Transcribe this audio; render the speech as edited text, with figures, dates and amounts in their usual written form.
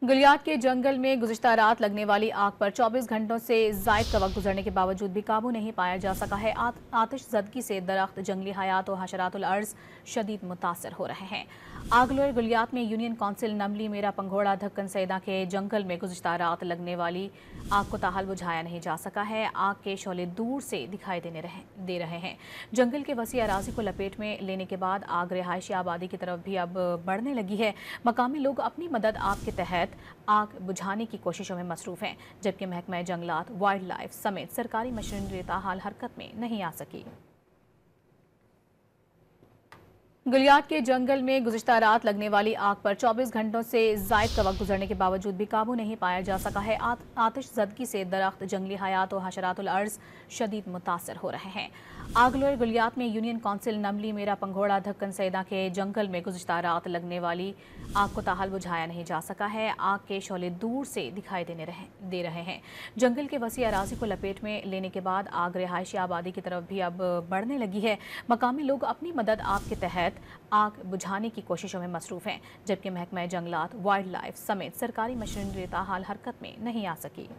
गुलियात के जंगल में गुज़िश्ता रात लगने वाली आग पर 24 घंटों से ज़ायद का वक्त गुजरने के बावजूद भी काबू नहीं पाया जा सका है। आतिश ज़दगी से दरख्त, जंगली हयात और हशरातुल अर्ज़ शदीद मुतासर हो रहे हैं। आगलोर गुलियात में यूनियन कौंसिल नमली मेरा पंघोड़ा धक्कन सैदा के जंगल में गुज़िश्ता रात लगने वाली आग को ताहाल बुझाया नहीं जा सका है। आग के शोले दूर से दिखाई दे रहे हैं। जंगल के वसी अराज़ी को लपेट में लेने के बाद आग रिहायशी आबादी की तरफ भी अब बढ़ने लगी है। मकामी लोग अपनी मदद आग के तहत आग बुझाने की कोशिशों में मसरूफ हैं, जबकि महकमा जंगलात, वाइल्ड लाइफ समेत सरकारी मशीनरी ताहाल हरकत में नहीं आ सकी। गुलियात के जंगल में गुज़िश्ता रात लगने वाली आग पर 24 घंटों से ज़ायद का वक्त गुजरने के बावजूद भी काबू नहीं पाया जा सका है। आतिश ज़दगी से दरख्त, जंगली हयात और हशरातुल अर्ज़ शदीद मुतासर हो रहे हैं। आगलोर गुलियात में यूनियन कौंसिल नमली मेरा पंघोड़ा धक्कन सैदा के जंगल में गुज़िश्ता रात लगने वाली आग को ताहाल बुझाया नहीं जा सका है। आग के शोले दूर से दिखाई दे रहे हैं। जंगल के वसी अराज़ी को लपेट में लेने के बाद आग रिहायशी आबादी की तरफ भी अब बढ़ने लगी है। मकामी लोग अपनी मदद आग के तहत आग बुझाने की कोशिशों में मसरूफ हैं, जबकि महकमा जंगलात, वाइल्ड लाइफ समेत सरकारी मशीनरी ताहाल हरकत में नहीं आ सकी।